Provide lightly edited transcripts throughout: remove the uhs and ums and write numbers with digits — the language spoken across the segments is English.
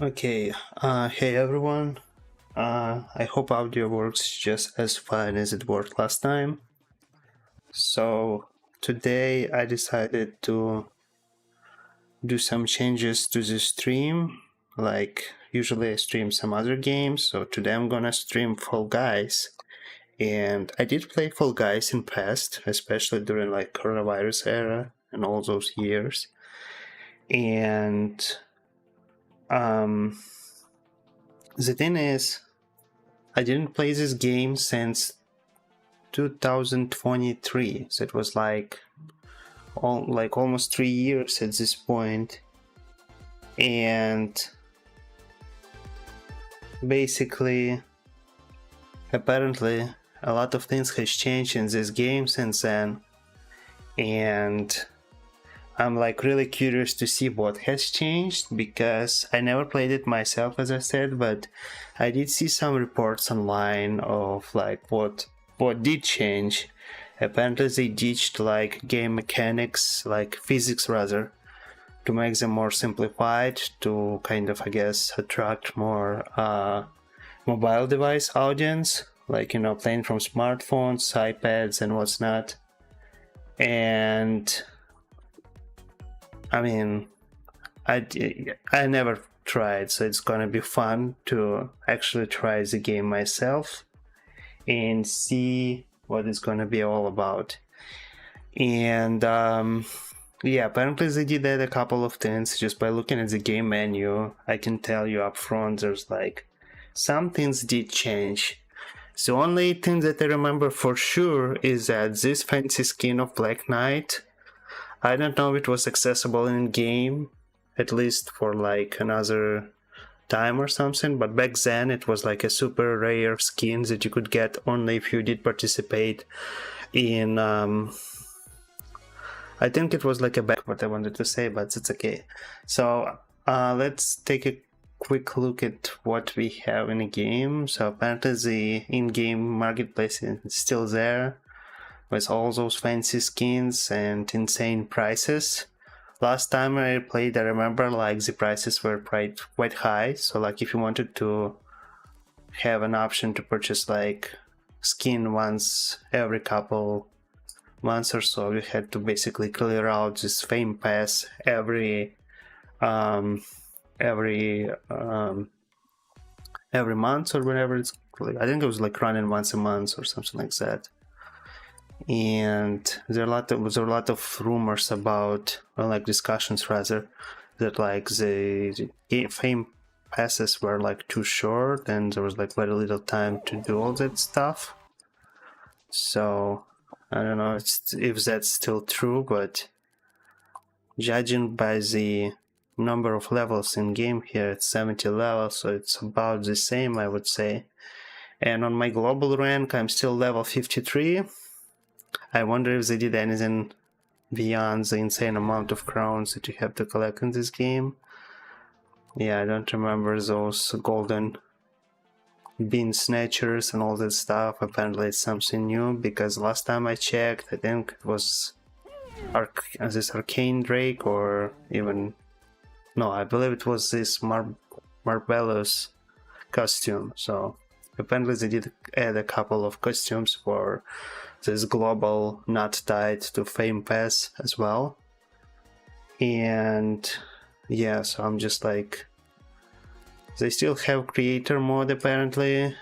Okay, hey everyone. I hope audio works just as fine as it worked last time. So, today I decided to do some changes to the stream. Like, usually I stream some other games, so today I'm gonna stream Fall Guys. And I did play Fall Guys in past, especially during like coronavirus era and all those years. And, um, the thing is, I didn't play this game since 2023, so it was like almost 3 years at this point. And basically, apparently, a lot of things has changed in this game since then, and I'm like really curious to see what has changed, because I never played it myself, as I said, but I did see some reports online of like what did change. Apparently they ditched like game mechanics, like physics rather, to make them more simplified, to kind of, I guess, attract more mobile device audience, like, you know, playing from smartphones, iPads and what's not. And I mean, I never tried, so it's gonna be fun to actually try the game myself and see what it's gonna be all about. And yeah, apparently they did that a couple of things. Just by looking at the game menu, I can tell you up front there's like some things did change. The only thing that I remember for sure is that this fancy skin of Black Knight, I don't know if it was accessible in game, at least for like another time or something, but back then it was like a super rare skin that you could get only if you did participate in I think it was like a back what I wanted to say, but it's okay. So let's take a quick look at what we have in the game. So apparently the in-game marketplace is still there with all those fancy skins and insane prices. Last time I played, I remember like the prices were quite high. So like if you wanted to have an option to purchase like skin once every couple months or so, you had to basically clear out this fame pass every month or whatever it's. I think it was like running once a month or something like that. And there was a lot of rumors about, well, like discussions rather, that like the fame passes were like too short and there was like very little time to do all that stuff. So I don't know if that's still true, but judging by the number of levels in game here, it's 70 levels, so it's about the same, I would say. And on my global rank, I'm still level 53. I wonder if they did anything beyond the insane amount of crowns that you have to collect in this game. Yeah, I don't remember those golden bean snatchers and all that stuff. Apparently it's something new, because last time I checked, I think it was this arcane drake, or even no, I believe it was this Marbellus costume. So apparently they did add a couple of costumes for this global not tied to fame pass as well. And yeah, so I'm just like, they still have creator mode apparently.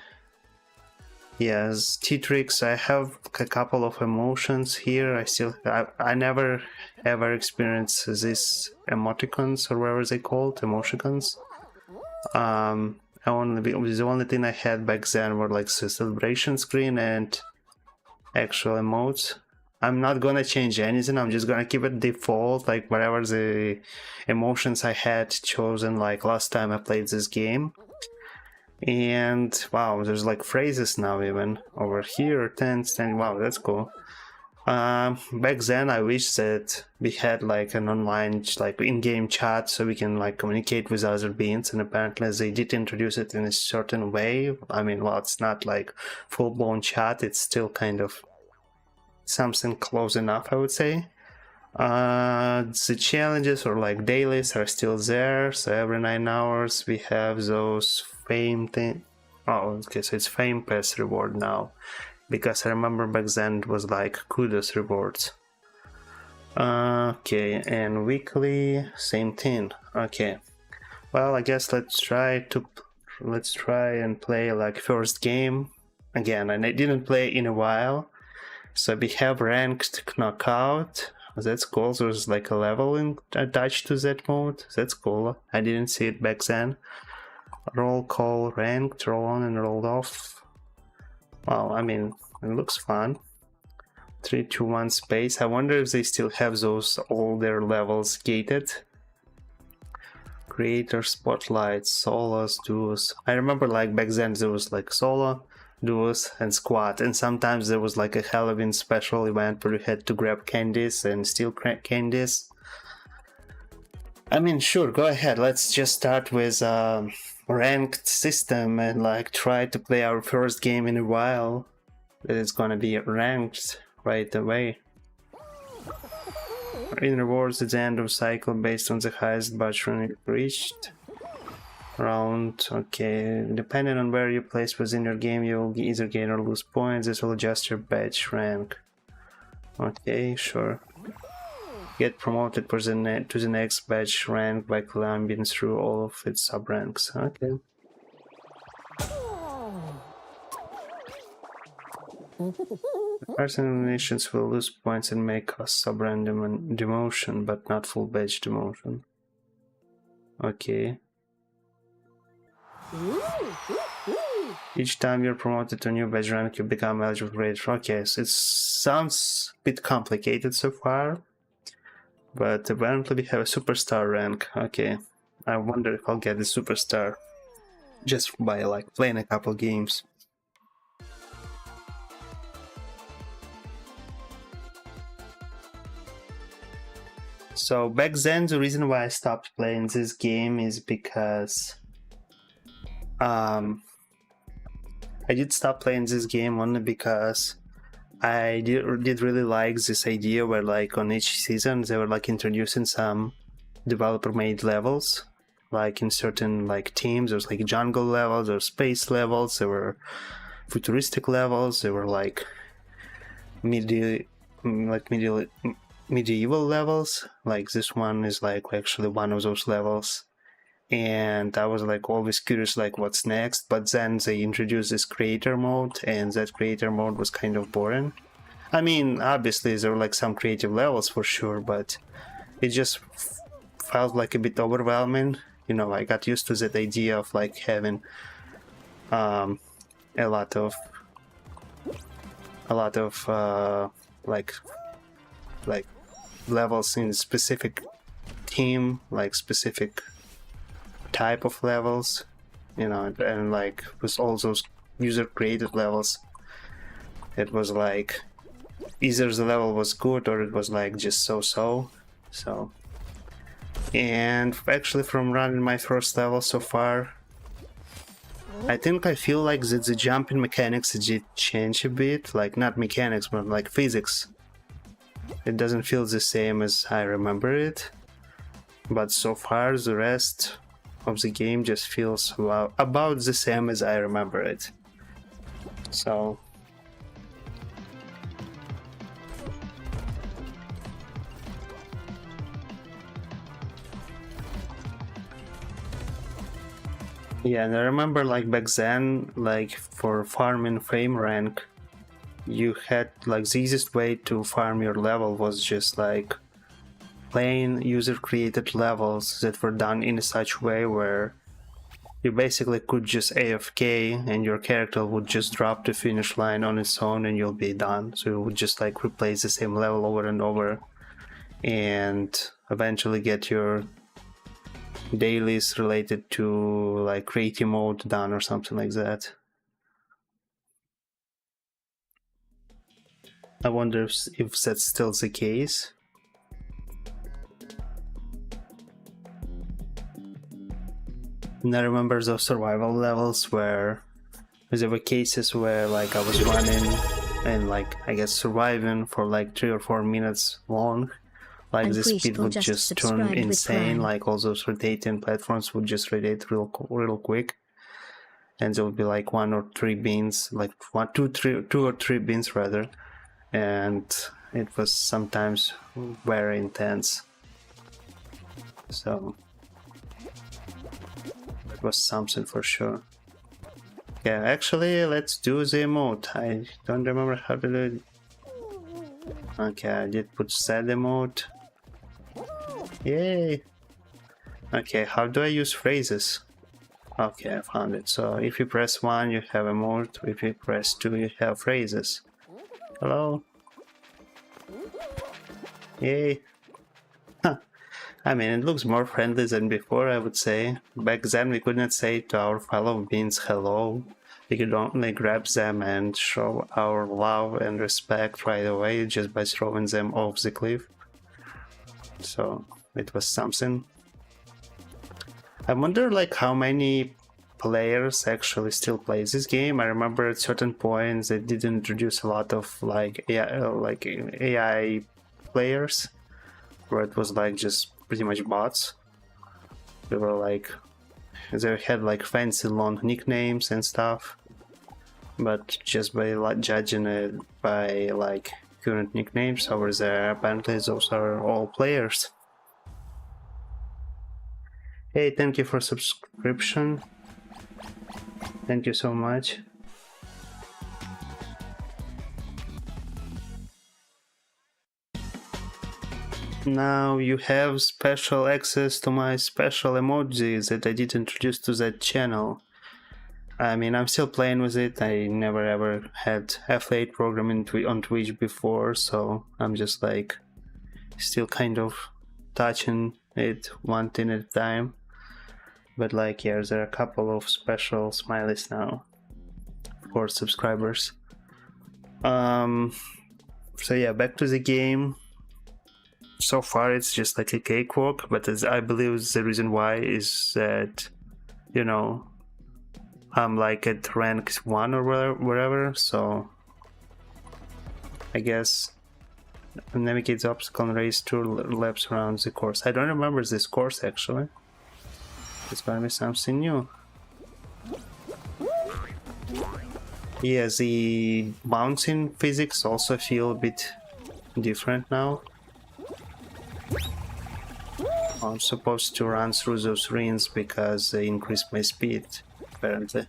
Yes, T-Tricks, I have a couple of emotions here. I never ever experienced these emoticons, or whatever they called, emoticons. The only thing I had back then were like the celebration screen and actual emotes. I'm not gonna change anything, I'm just gonna keep it default, like whatever the emotions I had chosen like last time I played this game. And wow, there's like phrases now even over here, tense, and wow, that's cool. Back then I wish that we had like an online like in-game chat so we can like communicate with other beings, and apparently they did introduce it in a certain way. I mean, well, it's not like full-blown chat, it's still kind of something close enough, I would say. The challenges or like dailies are still there, so every 9 hours we have those fame thing. Oh, okay, so it's fame pass reward now, because I remember back then it was like kudos rewards. Okay, and weekly, same thing. Okay, well, I guess let's try and play like first game again, and I didn't play in a while. So we have ranked knockout. That's cool. There's like a level attached to that mode. That's cool. I didn't see it back then. Roll call, ranked, roll on and roll off. Well, I mean, it looks fun. 3, 2, 1 space. I wonder if they still have those all their levels gated. Creator spotlights, solos, duos. I remember like back then there was like solo, duos, and squad, and sometimes there was like a Halloween special event where you had to grab candies and steal candies. I mean, sure, go ahead. Let's just start with ranked system and like try to play our first game in a while. It's gonna be ranked right away. In rewards at the end of cycle based on the highest batch rank reached. Round, okay. Depending on where you place within your game, you will either gain or lose points. This will adjust your badge rank. Okay, sure. Get promoted to the next badge rank by climbing through all of its sub-ranks. Okay. Person eliminations will lose points and may cause sub-random demotion, but not full badge demotion. Okay. Each time you're promoted to a new badge rank, you become eligible for grade. Okay, so it sounds a bit complicated so far, but apparently we have a superstar rank. Okay, I wonder if I'll get the superstar just by like playing a couple games. So back then, the reason why I stopped playing this game is because I did stop playing this game only because I did really like this idea where like on each season they were like introducing some developer-made levels, like in certain like teams. There's like jungle levels or space levels. There were futuristic levels. There were like medieval levels. Like this one is like actually one of those levels. And I was like always curious like what's next, but then they introduced this creator mode, and that creator mode was kind of boring. I mean, obviously there were like some creative levels for sure, but it just felt like a bit overwhelming. You know, I got used to that idea of like having a lot of like levels in specific team, like specific type of levels, you know, and like with all those user created levels, it was like either the level was good or it was like just so. And actually from running my first level so far, I think I feel like that the jumping mechanics did change a bit, like not mechanics but like physics. It doesn't feel the same as I remember it, but so far the rest of the game just feels about the same as I remember it. So yeah, and I remember like back then, like for farming fame rank, you had like the easiest way to farm your level was just like playing user created levels that were done in such way where you basically could just AFK and your character would just drop the finish line on its own and you'll be done. So you would just like replace the same level over and over and eventually get your dailies related to like creative mode done or something like that. I wonder if that's still the case. And I remember those survival levels where there were cases where like I was running and like I guess surviving for like 3 or 4 minutes long like And the Chris speed will would just just turn subscribe with insane, Prime. like all those rotating platforms would just rotate real quick. And there would be like 1 or 3 beans, like 2 or 3 beans rather, and it was sometimes very intense. So it was something for sure. Yeah, actually, let's do the emote. I don't remember how to do it. Okay, I did put sad emote. Yay! Okay, how do I use phrases? Okay, I found it. So if you press 1, you have emote. If you press 2, you have phrases. Hello? Yay! Huh. I mean, it looks more friendly than before, I would say. Back then, we couldn't say to our fellow beings hello. We could only grab them and show our love and respect right away just by throwing them off the cliff. So it was something. I wonder like how many players actually still play this game. I remember at certain points they did introduce a lot of like AI players, where it was like just pretty much bots. They were like, they had like fancy long nicknames and stuff, but just by like judging it by like current nicknames over there, apparently those are all players. Hey, thank you for subscription. Thank you so much. Now you have special access to my special emojis that I did introduce to that channel. I mean, I'm still playing with it. I never ever had affiliate program on Twitch before, so I'm just like still kind of touching it one thing at a time. But like, yeah, there are a couple of special smileys now for subscribers. So yeah, back to the game. So far it's just like a cakewalk, but as I believe the reason why is that, you know, I'm like at rank 1 or wherever, so I guess navigate the obstacle and race 2 laps around the course. I don't remember this course actually. It's gonna be something new. Yeah, the bouncing physics also feel a bit different now. I'm supposed to run through those rings because they increase my speed, apparently.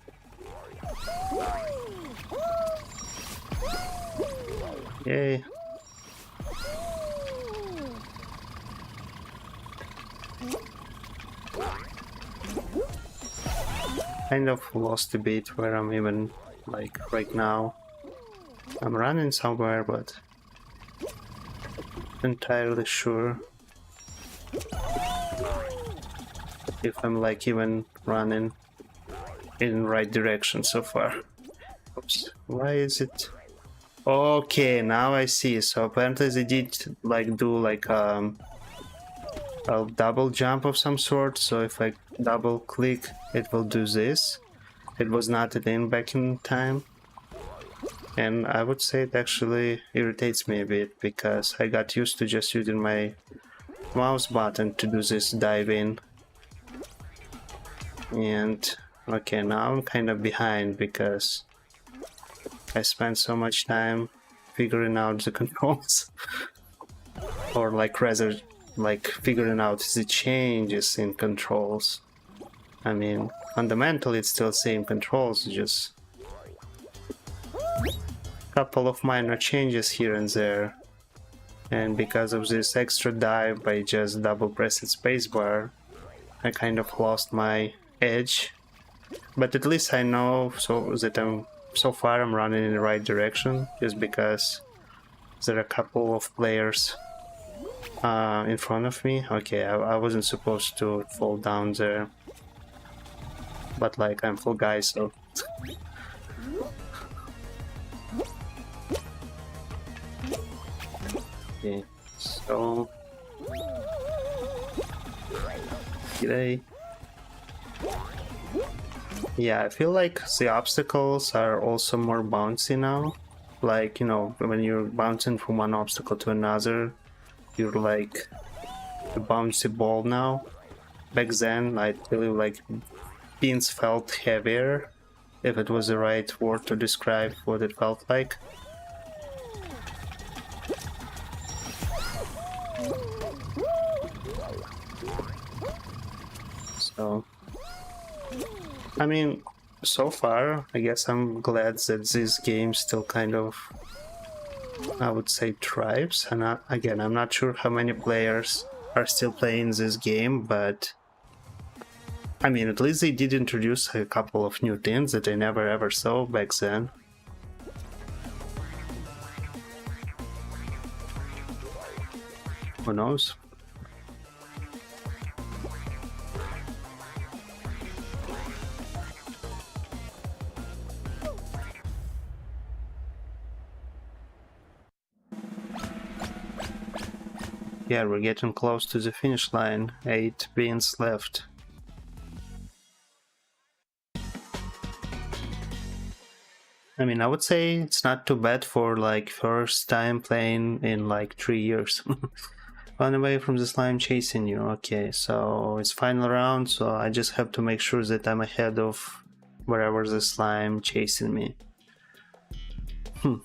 Yay. Kind of lost a bit where I'm even like right now. I'm running somewhere, but not entirely sure if I'm like even running in the right direction so far. Oops, why is it? Okay, now I see. So apparently they did like do like a double jump of some sort. So if I double click, it will do this. It was not a thing back in time. And I would say it actually irritates me a bit because I got used to just using my mouse button to do this dive in. And okay, now I'm kind of behind because I spent so much time figuring out the controls. Or like rather like figuring out the changes in controls. I mean, fundamentally it's still same controls, just a couple of minor changes here and there. And because of this extra dive by just double pressing spacebar, I kind of lost my edge. But at least I know so far I'm running in the right direction, just because there are a couple of players in front of me. Okay, I wasn't supposed to fall down there, but like I'm full guy, so okay, so g'day. Yeah, I feel like the obstacles are also more bouncy now. Like, you know, when you're bouncing from one obstacle to another, you're like a bouncy ball now. Back then, I believe like beans felt heavier, if it was the right word to describe what it felt like. So, I mean, so far, I guess I'm glad that this game still kind of, I would say, thrives. And again, I'm not sure how many players are still playing this game, but I mean, at least they did introduce a couple of new things that I never ever saw back then. Who knows? Yeah, we're getting close to the finish line. 8 beans left. I mean, I would say it's not too bad for like first time playing in like 3 years. Run away from the slime chasing you. Okay, so it's final round, so I just have to make sure that I'm ahead of wherever the slime chasing me.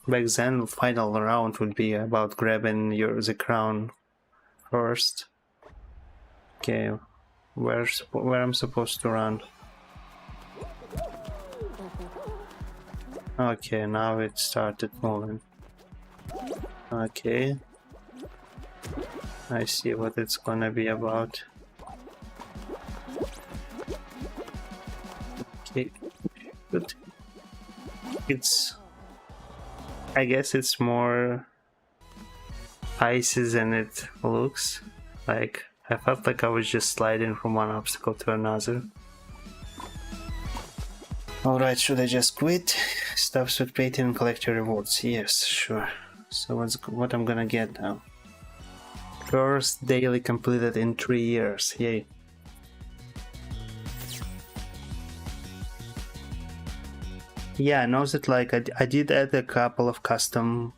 Back then, final round would be about grabbing the crown first. Okay, where I'm supposed to run? Okay, now it started moving. Okay, I see what it's gonna be about. Okay, good. I guess it's more icy than it looks. Like, I felt like I was just sliding from one obstacle to another. Alright, should I just quit? Stop spectating and collect your rewards. Yes, sure. So what I'm gonna get now? First daily completed in 3 years. Yay. Yeah, I know that like I did add a couple of custom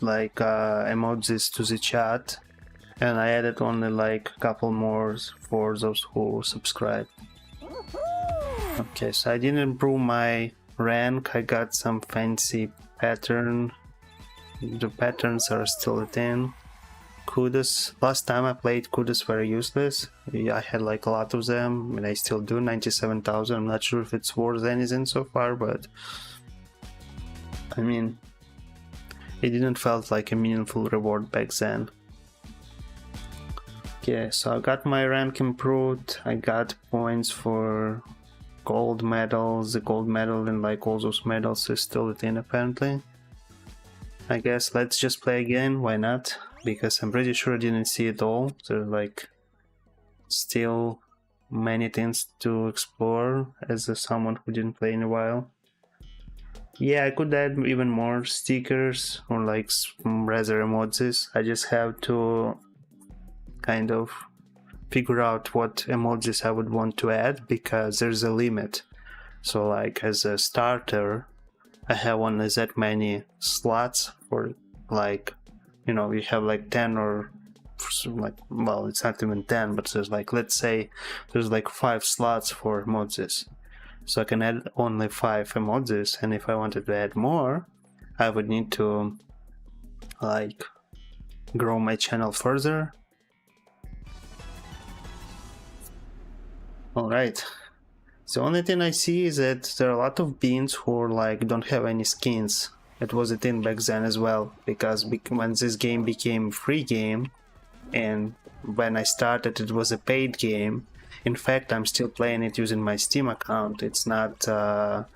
like emojis to the chat, and I added only like a couple more for those who subscribe. Okay, so I didn't improve my rank. I got some fancy pattern. The patterns are still a thing. Kudos. Last time I played, kudos were useless. I had like a lot of them, and I still do. 97,000. I'm not sure if it's worth anything so far, but I mean, it didn't felt like a meaningful reward back then. Okay, so I got my rank improved. I got points for gold medals. The gold medal and like all those medals is still a thing apparently. I guess let's just play again, why not? Because I'm pretty sure I didn't see it all. There's like still many things to explore as someone who didn't play in a while. Yeah, I could add even more stickers or like rather emojis. I just have to kind of figure out what emojis I would want to add, because there's a limit. So like as a starter, I have only that many slots for like, you know, you have like 10 or like, well, it's not even 10, but there's like, let's say there's like 5 slots for emojis. So I can add only 5 emojis, and if I wanted to add more, I would need to like grow my channel further. Alright. The only thing I see is that there are a lot of beans who like don't have any skins. It was a thing back then as well, because when this game became a free game, and when I started it was a paid game. In fact, I'm still playing it using my Steam account. It's not a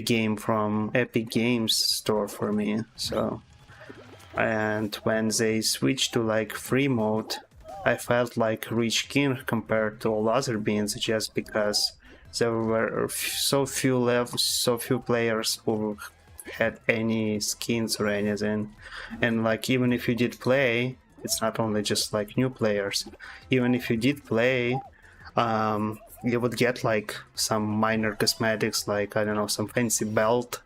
game from Epic Games store for me. So, and when they switched to like free mode, I felt like rich king compared to all other beans, just because there were so few players who had any skins or anything. And like, even if you did play, it's not only just like new players. Even if you did play, you would get like some minor cosmetics, like, I don't know, some fancy belt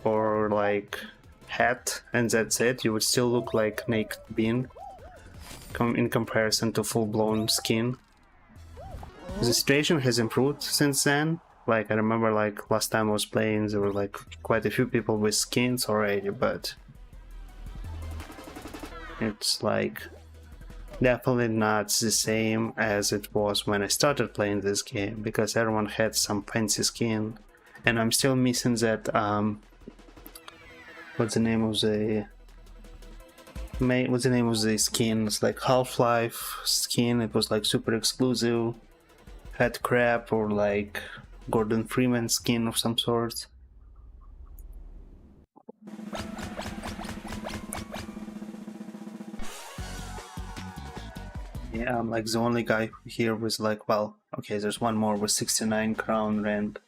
or like hat, and that's it. You would still look like naked bean. in comparison to full-blown skin. The situation has improved since then. Like, I remember, like, last time I was playing, there were, like, quite a few people with skins already, but it's, like, definitely not the same as it was when I started playing this game, because everyone had some fancy skin, and I'm still missing that, what's the name of the skin? It's like Half-Life skin. It was like super exclusive, had crap, or like Gordon Freeman skin of some sort. Yeah, I'm like the only guy here with like, well, okay, there's one more with 69 crown rand.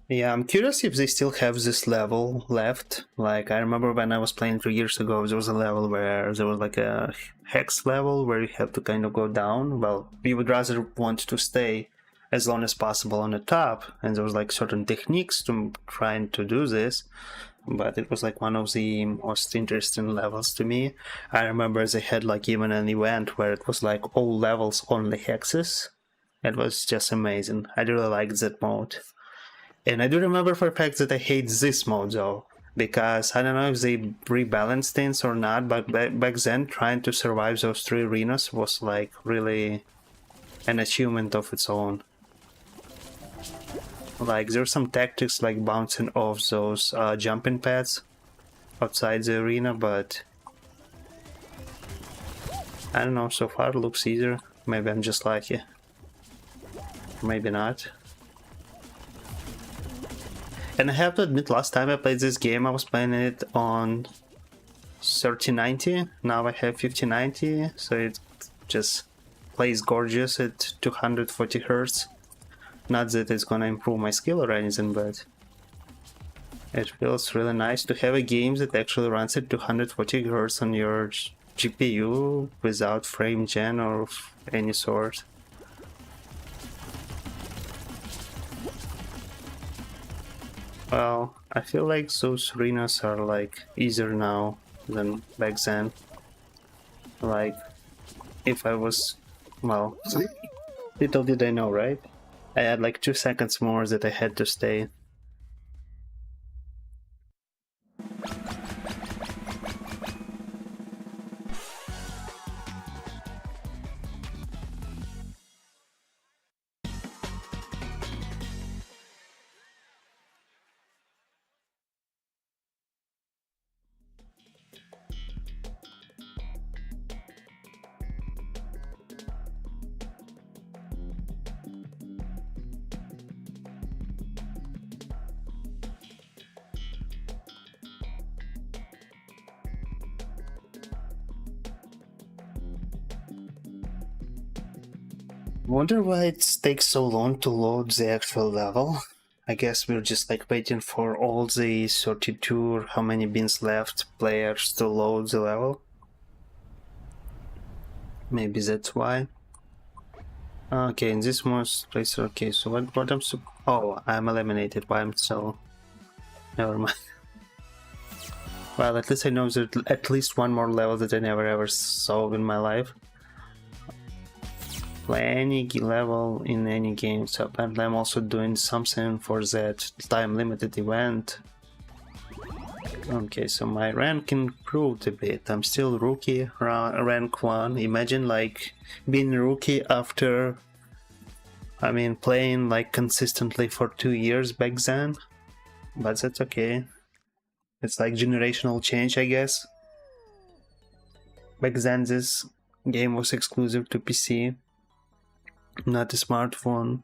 Yeah, I'm curious if they still have this level left. Like, I remember when I was playing 3 years ago, there was a level where there was like a hex level where you have to kind of go down. Well, you would rather want to stay as long as possible on the top, and there was like certain techniques to trying to do this, but it was like one of the most interesting levels to me. I remember they had like even an event where it was like all levels only hexes. It was just amazing. I really liked that mode. And I do remember for a fact that I hate this mode though, because I don't know if they rebalanced things or not, but back then trying to survive those 3 arenas was like really an achievement of its own. Like, there's some tactics like bouncing off those jumping pads outside the arena, but I don't know, so far it looks easier. Maybe I'm just lucky. Maybe not. And I have to admit, last time I played this game, I was playing it on 3090. Now I have 5090, so it just plays gorgeous at 240 Hz. Not that it's gonna improve my skill or anything, but it feels really nice to have a game that actually runs at 240 Hz on your GPU without frame gen or of any sort. Well, I feel like those arenas are like easier now than back then. Like, if I was, well, little did I know, right? I had like 2 seconds more that I had to stay. Wonder why it takes so long to load the actual level. I guess we're just like waiting for all the 32 or how many bins left players to load the level. Maybe that's why. Okay, in this most place, okay, so what I'm oh, I'm eliminated. Why I'm so... Never mind. Well, at least I know there's at least one more level that I never ever saw in my life. Play any level in any game, so apparently I'm also doing something for that time limited event. Okay, so my rank improved a bit. I'm still rookie, rank 1. Imagine like being rookie after, I mean, playing like consistently for 2 years back then. But that's okay. It's like generational change, I guess. Back then this game was exclusive to PC, not a smartphone.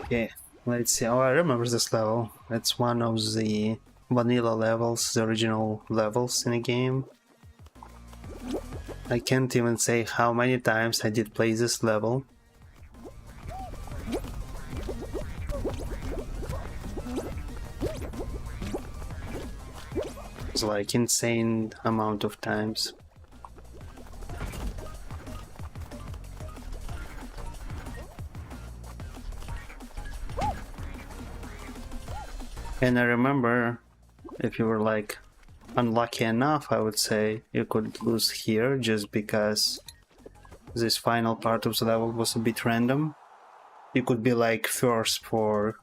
Okay, let's see. Oh, I remember this level. It's one of the vanilla levels, the original levels in a game. I can't even say how many times I did play this level. It's like insane amount of times. And I remember, if you were like unlucky enough, I would say, you could lose here just because this final part of the level was a bit random. You could be like first for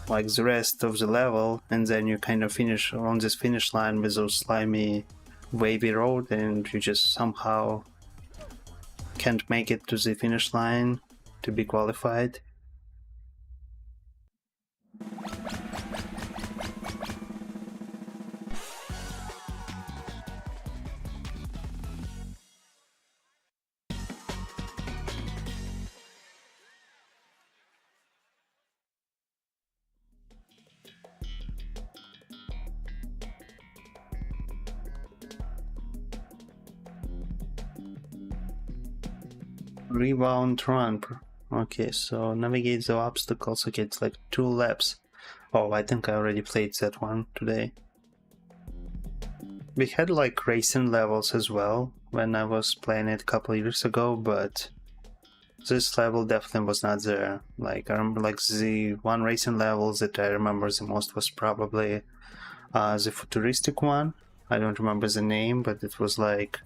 like the rest of the level, and then you kind of finish on this finish line with those slimy wavy road, and you just somehow can't make it to the finish line to be qualified. Rebound run. Okay, so navigate the obstacles. Okay, it's like 2 laps. Oh, I think I already played that one today. We had like racing levels as well when I was playing it a couple years ago, but this level definitely was not there. Like I remember like the one racing level that I remember the most was probably the futuristic one. I don't remember the name, but it was like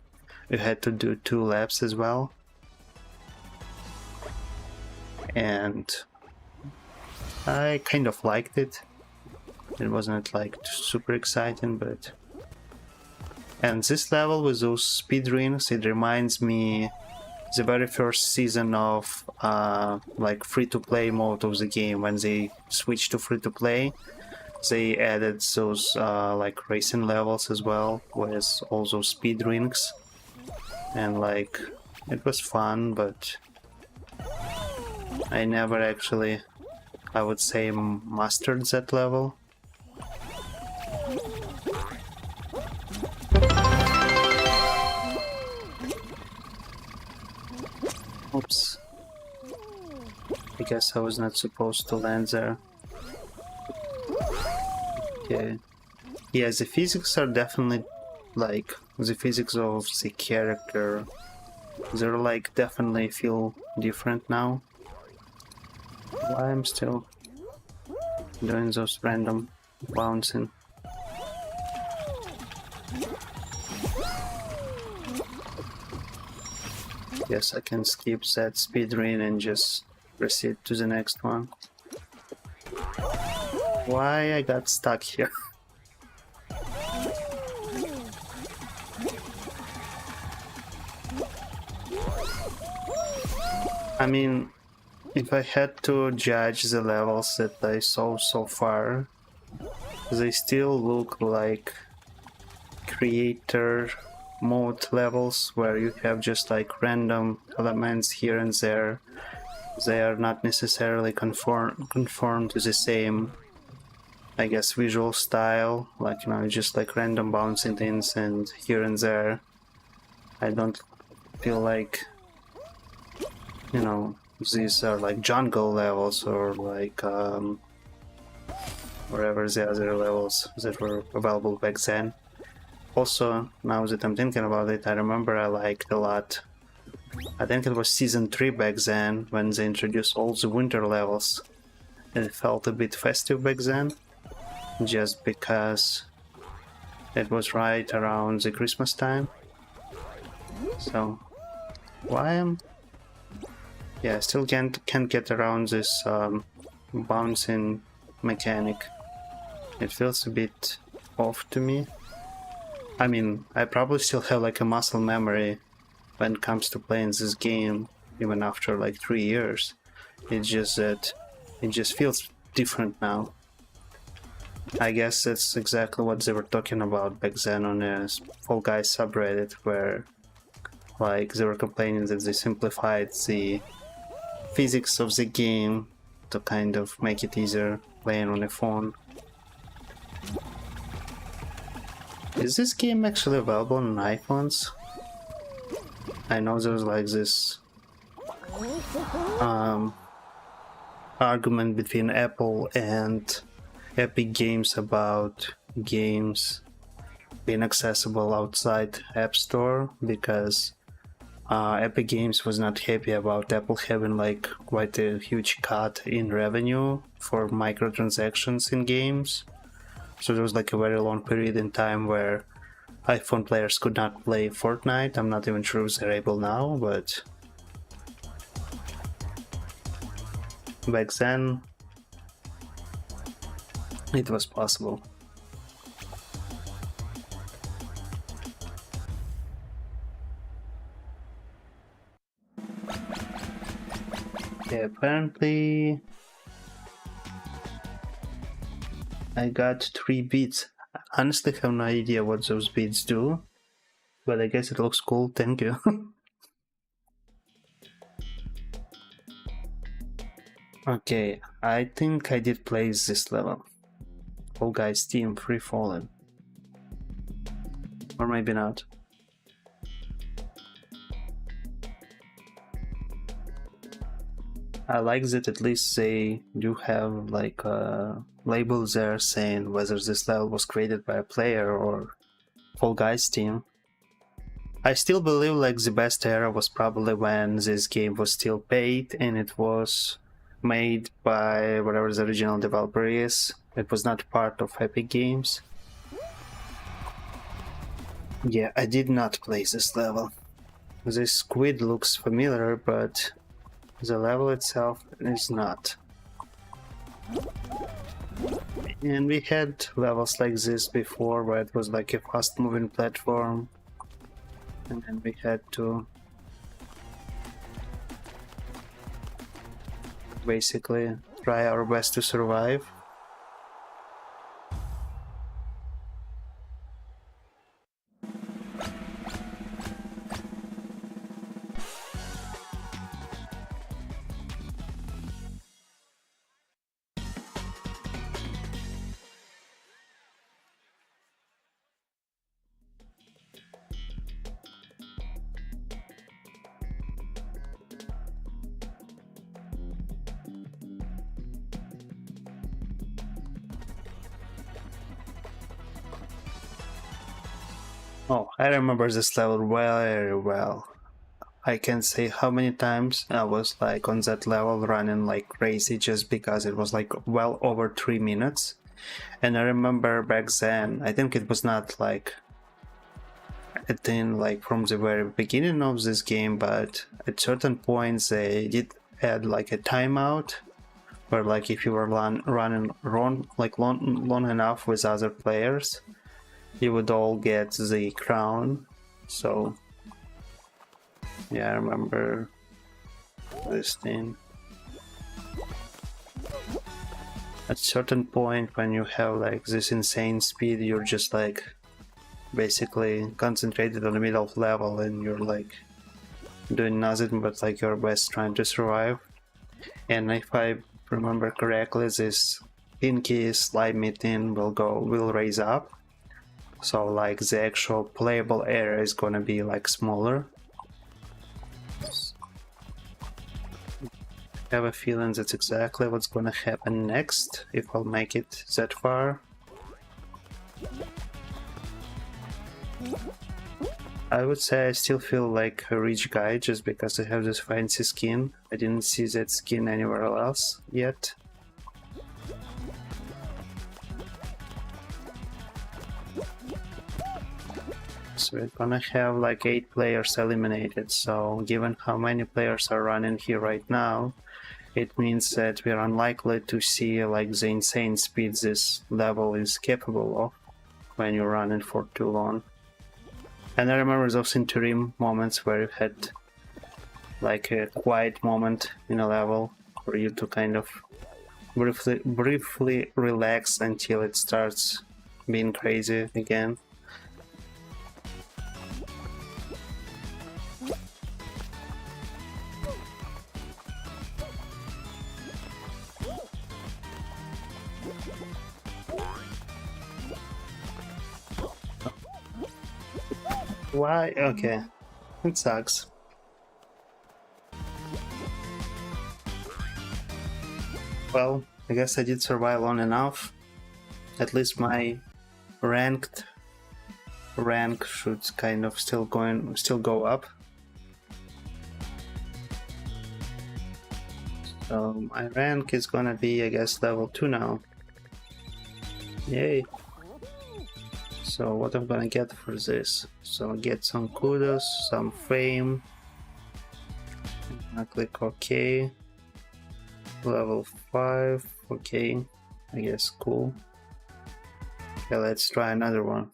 you had to do 2 laps as well. And I kind of liked it. It wasn't like super exciting, but... And this level with those speed rings, it reminds me the very first season of like free-to-play mode of the game. When they switched to free-to-play, they added those like racing levels as well with all those speed rings. And like, it was fun, but I never actually, I would say, mastered that level. Oops. I guess I was not supposed to land there. Okay. Yeah, the physics are definitely like the physics of the character. They're like definitely feel different now. Why I'm still doing those random bouncing. Yes, I can skip that speed run and just proceed to the next one. Why I got stuck here? I mean, if I had to judge the levels that I saw so far, they still look like creator mode levels where you have just like random elements here and there. They are not necessarily conform to the same, I guess, visual style, like, you know, just like random bouncing things and here and there. I don't feel like, you know, these are like jungle levels or like whatever the other levels that were available back then. Also, now that I'm thinking about it, I remember I liked a lot. I think it was season 3 back then when they introduced all the winter levels. It felt a bit festive back then, just because it was right around the Christmas time. So, why am... Yeah, I still can't get around this bouncing mechanic. It feels a bit off to me. I mean, I probably still have like a muscle memory when it comes to playing this game, even after like 3 years. It's just that it just feels different now. I guess that's exactly what they were talking about back then on a Fall Guys subreddit, where like they were complaining that they simplified the physics of the game to kind of make it easier playing on a phone. Is this game actually available on iPhones? I know there's like this argument between Apple and Epic Games about games being accessible outside App Store, because Epic Games was not happy about Apple having like quite a huge cut in revenue for microtransactions in games. So there was like a very long period in time where iPhone players could not play Fortnite. I'm not even sure if they're able now, but back then it was possible. Yeah, apparently I got 3 beats. I honestly have no idea what those beats do, but I guess it looks cool, thank you. Okay, I think I did play this level. Fall Guys Team Free Fallen. Or maybe not. I like that at least they do have like a label there saying whether this level was created by a player or Fall Guys team. I still believe like the best era was probably when this game was still paid and it was made by whatever the original developer is. It was not part of Epic Games. Yeah, I did not play this level. This squid looks familiar, but the level itself is not. And we had levels like this before, where it was like a fast moving platform, and then we had to basically try our best to survive. Oh, I remember this level very well. I can't say how many times I was like on that level running like crazy just because it was like well over 3 minutes. And I remember back then, I think it was not like a thing like from the very beginning of this game, but at certain points they did add like a timeout where like if you were running long enough with other players, you would all get the crown. So yeah, I remember this thing. At certain point when you have like this insane speed, you're just like basically concentrated on the middle level and you're like doing nothing but like your best trying to survive. And if I remember correctly, this pinky slimy thing will raise up. So like the actual playable area is gonna be like smaller. I have a feeling that's exactly what's gonna happen next if I'll make it that far. I would say I still feel like a rich guy just because I have this fancy skin. I didn't see that skin anywhere else yet. So we're gonna have like 8 players eliminated, so given how many players are running here right now, it means that we're unlikely to see like the insane speed this level is capable of when you're running for too long. And I remember those interim moments where you had like a quiet moment in a level for you to kind of briefly relax until it starts being crazy again. Why? Okay. It sucks. Well, I guess I did survive long enough. At least my rank should kind of still go up. So my rank is gonna be, I guess, level 2 now. Yay! So what I'm gonna get for this? So get some kudos, some fame. I click OK. Level 5. Okay, I guess cool. Okay, let's try another one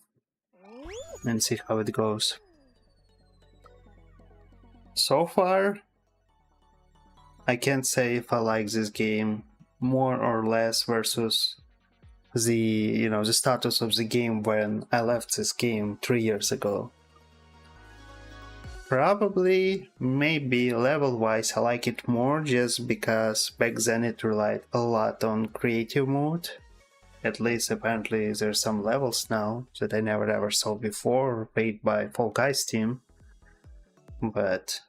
and see how it goes. So far, I can't say if I like this game more or less versus the the status of the game when I left this game 3 years ago. Probably, maybe level-wise I like it more just because back then it relied a lot on creative mode. At least apparently there's some levels now that I never ever saw before or paid by Fall Guys team. But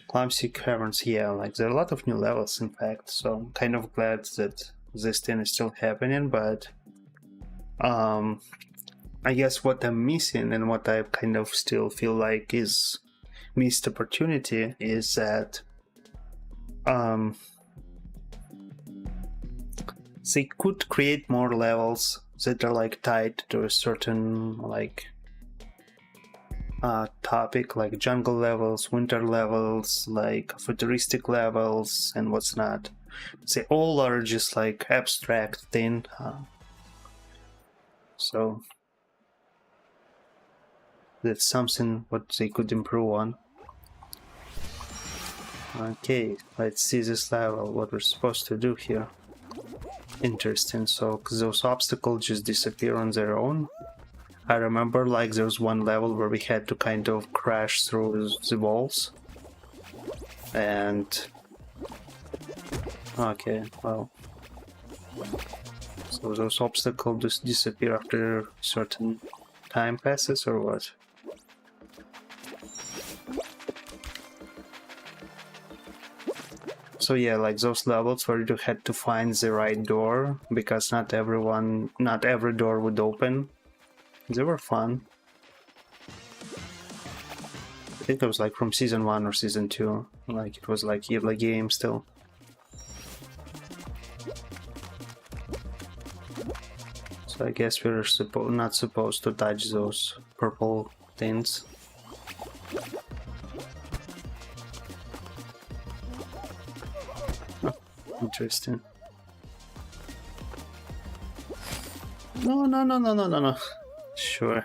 Clumsy Caverns, yeah, like there are a lot of new levels in fact, so I'm kind of glad that this thing is still happening, but I guess what I'm missing and what I kind of still feel like is missed opportunity is that they could create more levels that are like tied to a certain like topic, like jungle levels, winter levels, like futuristic levels, and what's not. They all are just like abstract thing. So that's something what they could improve on. Okay, let's see this level, what we're supposed to do here. Interesting, so those obstacles just disappear on their own. I remember like there was one level where we had to kind of crash through the walls. And... okay, well... so those obstacles just disappear after certain time passes or what? So yeah, like those levels where you had to find the right door, because not every door would open. They were fun. I think it was like from season 1 or season 2, like it was like yearly game still. So I guess we're not supposed to touch those purple things. Interesting. No. Sure.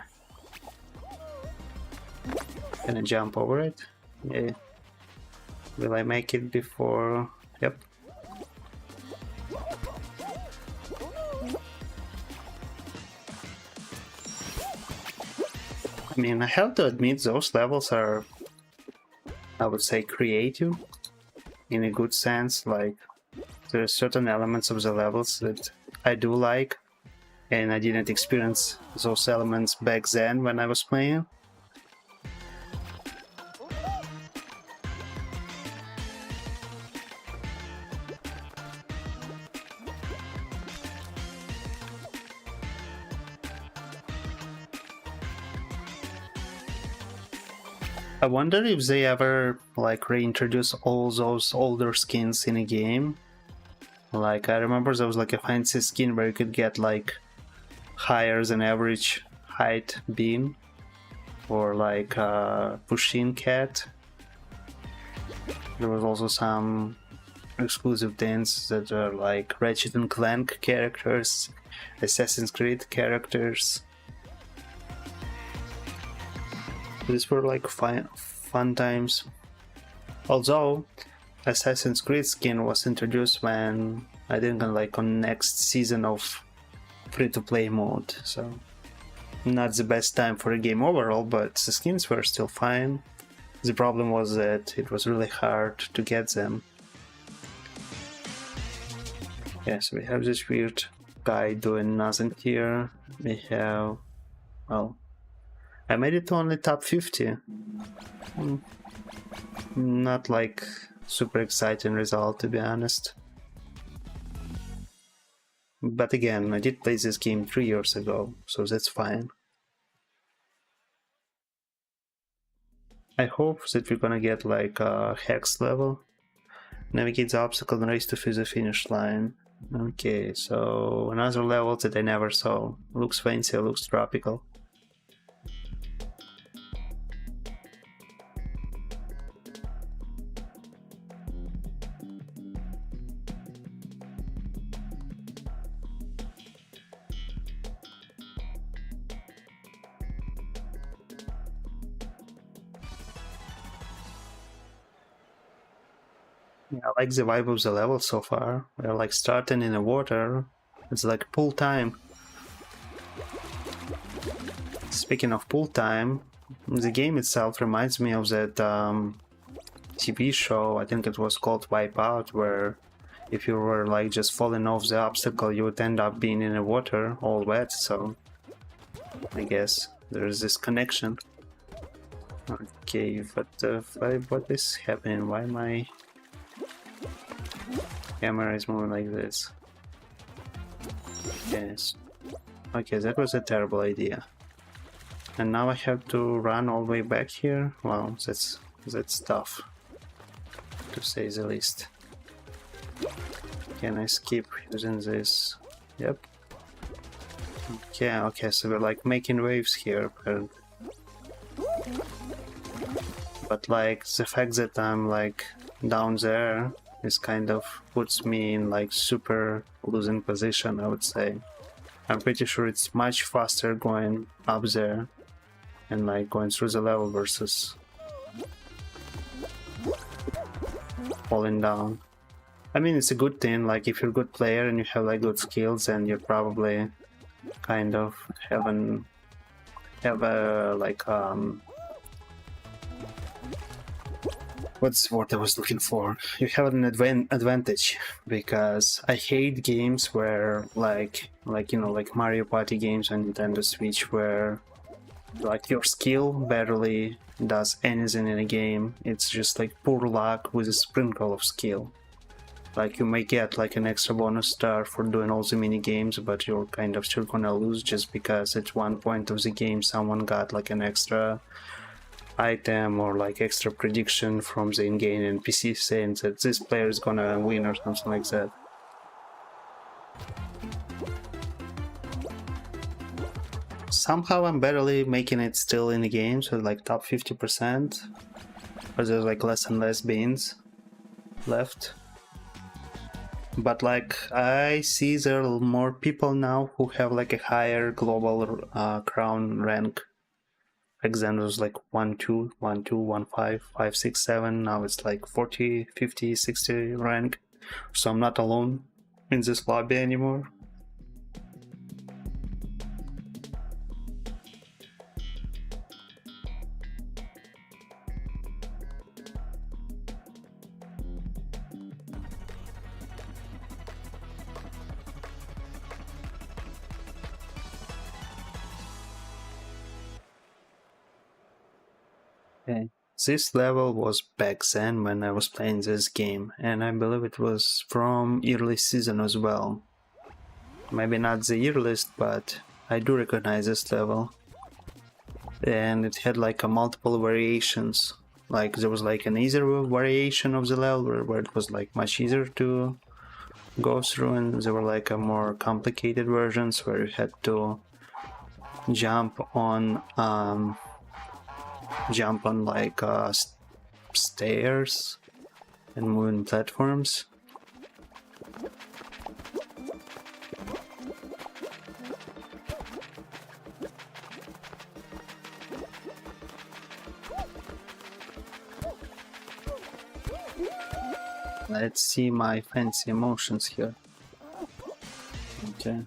Gonna jump over it? Yeah. Will I make it before? Yep. I mean, I have to admit those levels are, I would say, creative in a good sense. Like, there are certain elements of the levels that I do like, and I didn't experience those elements back then when I was playing. I wonder if they ever like reintroduce all those older skins in a game. Like, I remember there was like a fancy skin where you could get like higher than average height beam, or like push-in cat. There was also some exclusive things that are like Ratchet and Clank characters, Assassin's Creed characters. These were like fun times. Although Assassin's Creed skin was introduced when I think on next season of free-to-play mode, so not the best time for a game overall, but the skins were still fine. The problem was that it was really hard to get them. Yes, we have this weird guy doing nothing here. We have, well, I made it to only top 50. Not like super exciting result, to be honest. But again, I did play this game 3 years ago, so that's fine. I hope that we're gonna get like a hex level. Navigate the obstacle and race to the finish line. Okay, so another level that I never saw. Looks fancy, looks tropical. Yeah, I like the vibe of the level so far. We're like starting in the water. It's like pool time. Speaking of pool time, the game itself reminds me of that TV show, I think it was called Wipeout, where if you were like just falling off the obstacle, you would end up being in the water, all wet, so I guess there's this connection. Okay, but what is happening? Why my camera is moving like this? Yes. Okay, that was a terrible idea. And now I have to run all the way back here? Wow, that's tough, to say the least. Can I skip using this? Yep. Okay, so we're like making waves here, but like the fact that I'm like down there is kind of puts me in like super losing position, I would say. I'm pretty sure it's much faster going up there and like going through the level versus falling down. I mean, it's a good thing, like if you're a good player and you have like good skills, then you probably kind of have a like what's the word I was looking for? You have an advantage, because I hate games where like you know, like Mario Party games on Nintendo Switch, where like your skill barely does anything in a game. It's just like poor luck with a sprinkle of skill. Like you may get like an extra bonus star for doing all the mini games, but you're kind of still gonna lose just because at one point of the game someone got like an extra item or like extra prediction from the in-game NPC saying that this player is gonna win or something like that. Somehow I'm barely making it still in the game, so like top 50%, but there's like less and less beans left. But like I see there are more people now who have like a higher global crown rank. Back then it was like 1, 2, 1, 2, 1, 5, 5, 6, 7. Now it's like 40, 50, 60 rank. So I'm not alone in this lobby anymore. Okay. This level was back then when I was playing this game, and I believe it was from early season as well. Maybe not the earliest, but I do recognize this level. And it had like a multiple variations. Like there was like an easier variation of the level where it was like much easier to go through, and there were like a more complicated versions where you had to jump on like stairs and moving platforms. Let's see my fancy emotions here. Okay.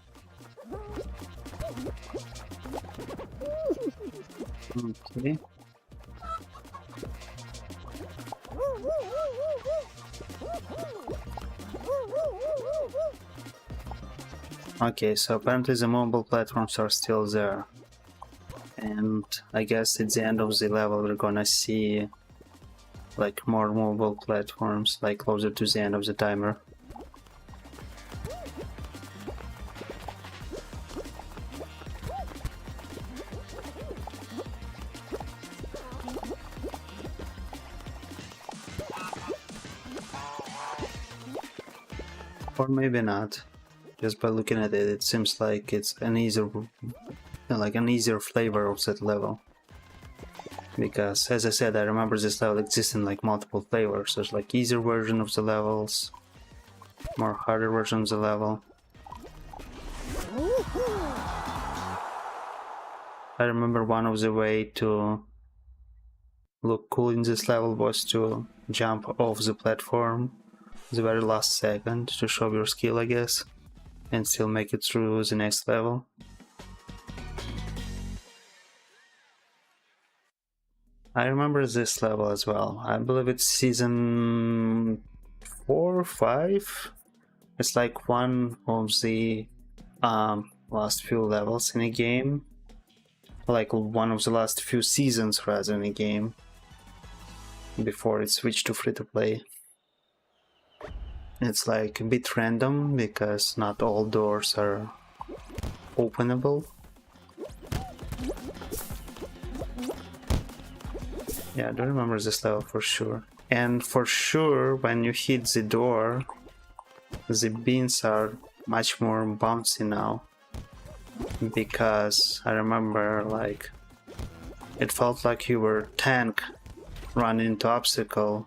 Okay. Okay, so apparently the mobile platforms are still there. And I guess at the end of the level we're gonna see like more movable platforms, like closer to the end of the timer. Or maybe not. Just by looking at it, it seems like it's an easier flavor of that level. Because, as I said, I remember this level exists in like multiple flavors. There's like easier version of the levels, more harder version of the level. I remember one of the way to look cool in this level was to jump off the platform the very last second to show your skill, I guess, and still make it through the next level. I remember this level as well. I believe it's season 4 or 5. It's like one of the last few levels in a game. Like one of the last few seasons rather in a game. Before it switched to free-to-play. It's like a bit random because not all doors are openable. Yeah, I don't remember this level for sure. And for sure, when you hit the door, the beans are much more bouncy now. Because I remember, like, it felt like you were tank running into obstacle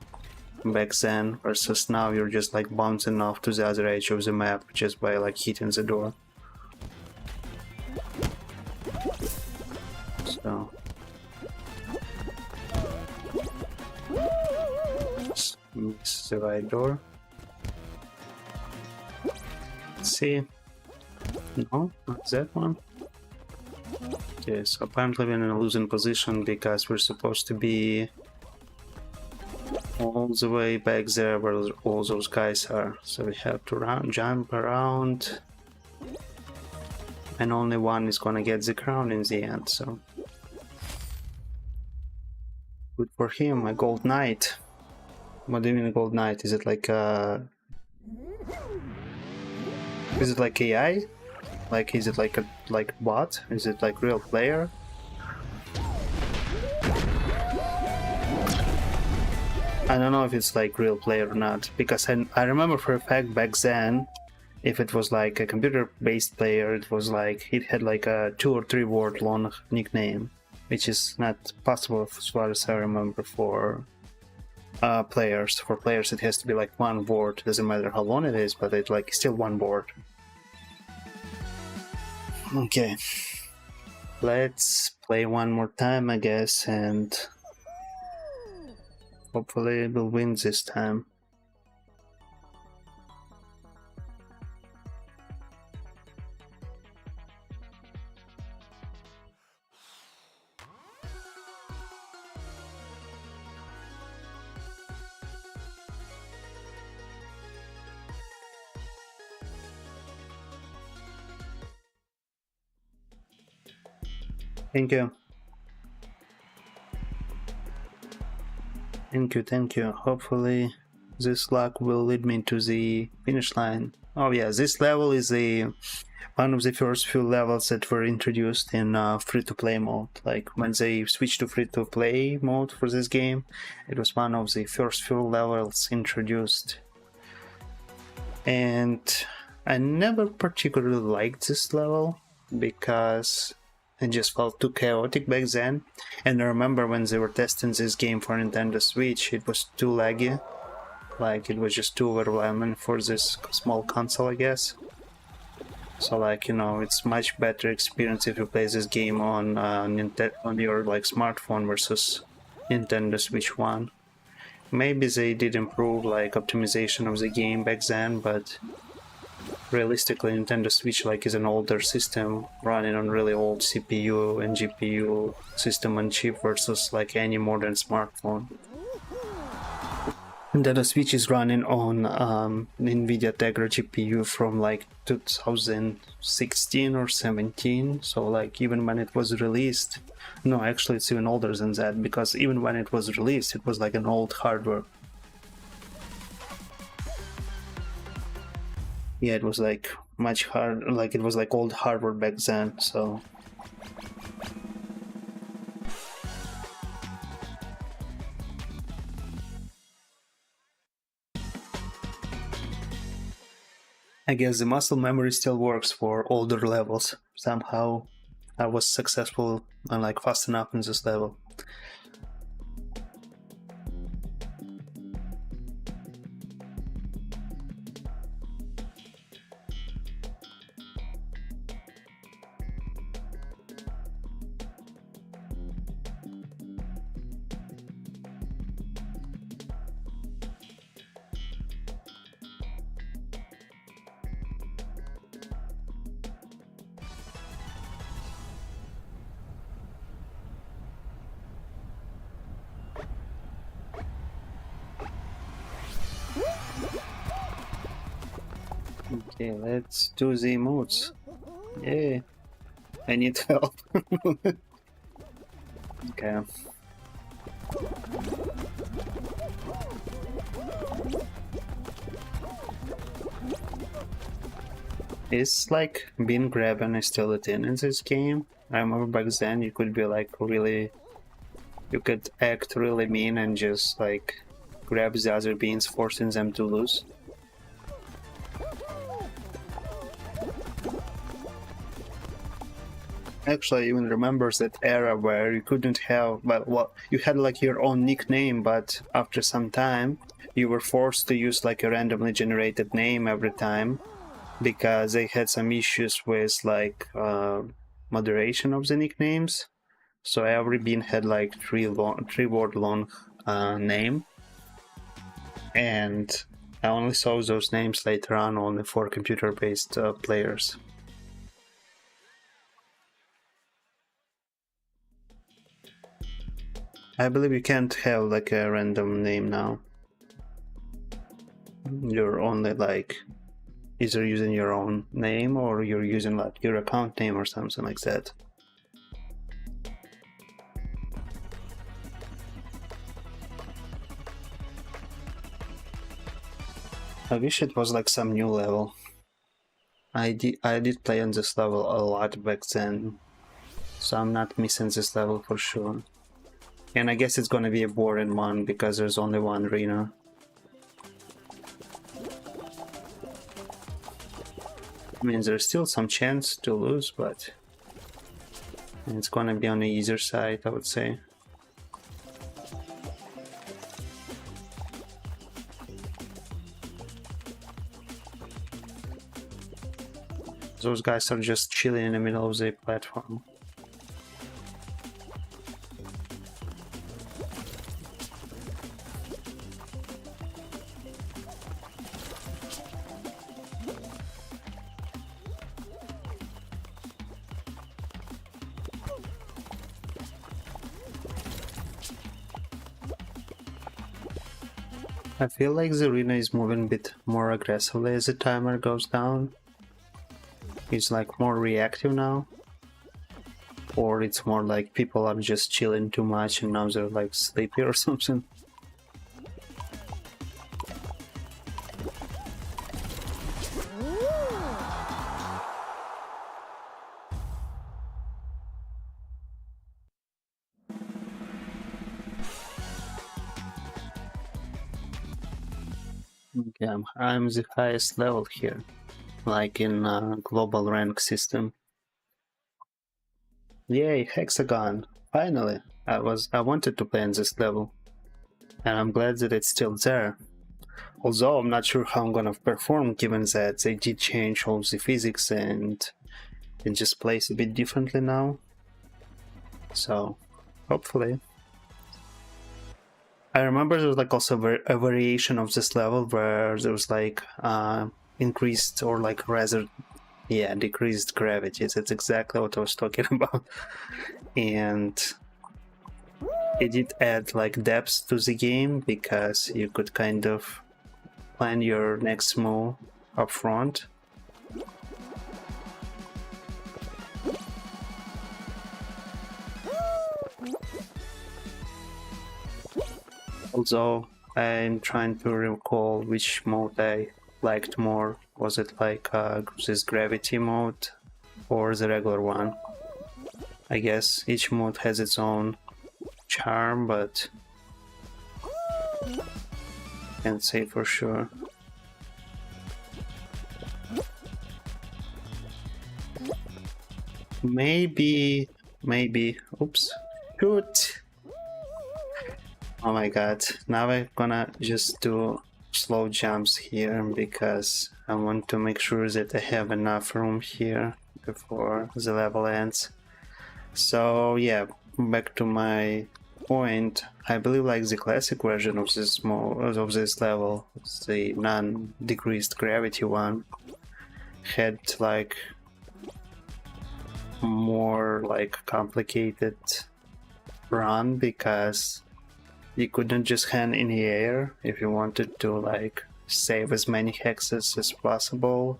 back then, versus now you're just like bouncing off to the other edge of the map just by like hitting the door. So this is the right door. Let's see. No, not that one. Okay, so apparently we're in a losing position because we're supposed to be all the way back there where all those guys are. So we have to jump around. And only one is gonna get the crown in the end, so... Good for him, a gold knight. What do you mean a gold knight? Is it like Is it like AI? Like, is it like a bot? Is it like real player? I don't know if it's like real player or not, because I remember for a fact back then, if it was like a computer-based player, it was like, it had like a 2 or 3 word long nickname, which is not possible as far as I remember for players. For players it has to be like 1 word, doesn't matter how long it is, but it's like still 1 word. Okay, let's play one more time, I guess, and hopefully we'll win this time. Thank you. Thank you. Hopefully this luck will lead me to the finish line. Oh yeah, this level is one of the first few levels that were introduced in free-to-play mode. Like when they switched to free-to-play mode for this game, it was one of the first few levels introduced. And I never particularly liked this level because it just felt too chaotic back then. And I remember when they were testing this game for Nintendo Switch, it was too laggy. Like, it was just too overwhelming for this small console, I guess. So, like, you know, it's much better experience if you play this game on your like smartphone versus Nintendo Switch 1. Maybe they did improve like optimization of the game back then, but realistically Nintendo Switch like is an older system running on really old CPU and GPU system on chip versus like any modern smartphone. And then the Switch is running on NVIDIA Tegra GPU from like 2016 or 17. So like even when it was released, no, actually it's even older than that, because even when it was released, it was like an old hardware. Yeah, it was like much hard, like it was like old hardware back then, so. I guess the muscle memory still works for older levels. Somehow I was successful and like fast enough in this level. Okay, let's do the emotes. Yeah, I need help. Okay. It's like being grabbing is still a thing in this game. I remember back then you could be like really, you could act really mean and just like grab the other beings, forcing them to lose. Actually, I even remembers that era where you couldn't have, well, you had like your own nickname, but after some time, you were forced to use like a randomly generated name every time, because they had some issues with like moderation of the nicknames. So every bean had like three word long name, and I only saw those names later on only for computer-based players. I believe you can't have like a random name now. You're only like either using your own name or you're using like your account name or something like that. I wish it was like some new level. I did play on this level a lot back then, so I'm not missing this level for sure. And I guess it's gonna be a boring one because there's only one arena. I mean, there's still some chance to lose, but it's gonna be on the easier side, I would say. Those guys are just chilling in the middle of the platform. I feel like the arena is moving a bit more aggressively as the timer goes down. It's like more reactive now. Or it's more like people are just chilling too much and now they're like sleepy or something. Okay, I'm the highest level here, like in a global rank system. Yay, Hexagon! Finally! I wanted to play on this level, and I'm glad that it's still there. Although I'm not sure how I'm gonna perform, given that they did change all the physics and it just plays a bit differently now. So, hopefully. I remember there was like also a variation of this level where there was like increased or like rather, yeah, decreased gravity. That's exactly what I was talking about. And it did add like depth to the game because you could kind of plan your next move up front. Although I'm trying to recall which mode I liked more. Was it like this gravity mode or the regular one? I guess each mode has its own charm, but can't say for sure. Maybe, oops, shoot! Oh my god, now I'm gonna just do slow jumps here because I want to make sure that I have enough room here before the level ends. So yeah, back to my point, I believe like the classic version of this level, the non-decreased gravity one, had like more like complicated run because you couldn't just hand in the air if you wanted to like save as many hexes as possible.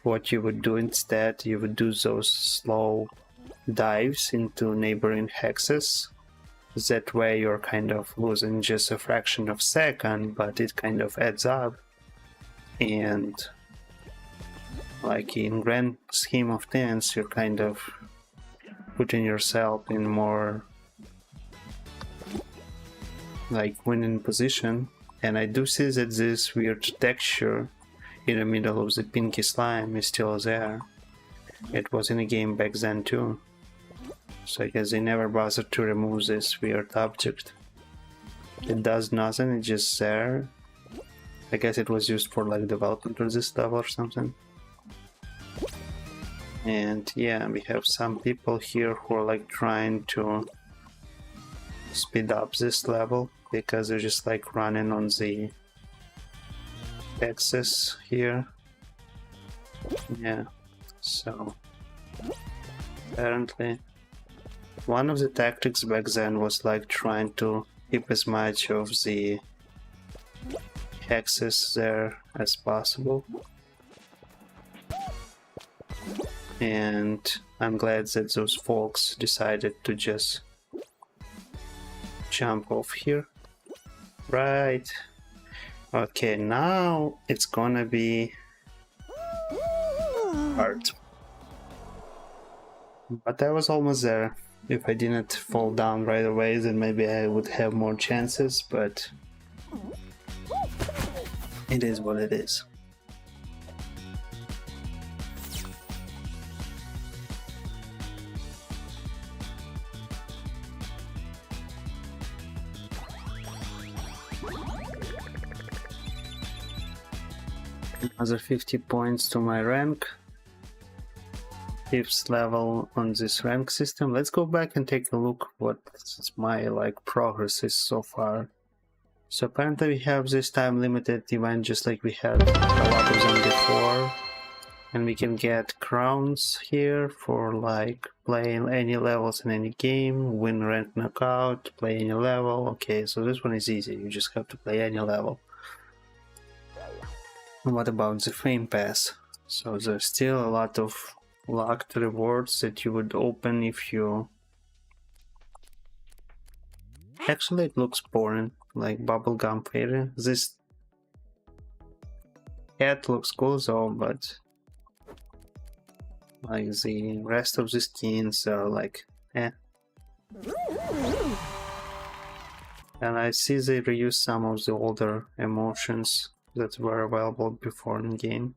What you would do instead, you would do those slow dives into neighboring hexes. That way you're kind of losing just a fraction of a second, but it kind of adds up. And like in grand scheme of things, you're kind of putting yourself in more like winning position. And I do see that this weird texture in the middle of the pinky slime is still there. It was in the game back then too. So I guess they never bothered to remove this weird object. It does nothing, it's just there. I guess it was used for like development of this level or something. And yeah, we have some people here who are like trying to speed up this level because they're just like running on the axis here. Yeah, so apparently one of the tactics back then was like trying to keep as much of the hexes there as possible. And I'm glad that those folks decided to just jump off here. Right. Okay, now it's gonna be hard. But I was almost there. If I didn't fall down right away, then maybe I would have more chances, but it is what it is. Another 50 points to my rank. 5th level on this rank system. Let's go back and take a look what my like progress is so far. So apparently we have this time limited event just like we had a lot of them before. And we can get crowns here for like playing any levels in any game, win rank knockout, play any level. Okay, so this one is easy, you just have to play any level. And what about the fame pass? So there's still a lot of locked rewards that you would open if you... Actually it looks boring, like bubblegum fairy. This cat looks cool though, but like the rest of the skins are like eh. And I see they reuse some of the older emotions that were available before in game.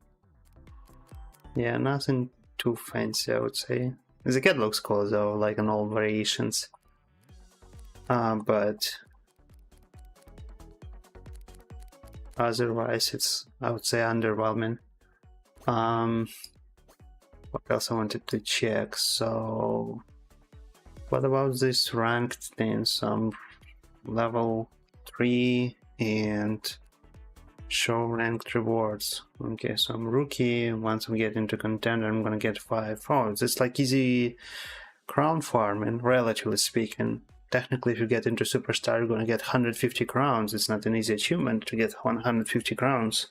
Yeah, nothing too fancy, I would say. The cat looks cool though, like in all variations. But otherwise it's, I would say, underwhelming. What else I wanted to check? So what about this ranked thing? Some level 3 and show ranked rewards. Okay, so I'm rookie. Once I get into contender, I'm gonna get 5. Oh, it's like easy crown farming, relatively speaking. technically, if you get into Superstar, you're gonna get 150 crowns. It's not an easy achievement to get 150 crowns.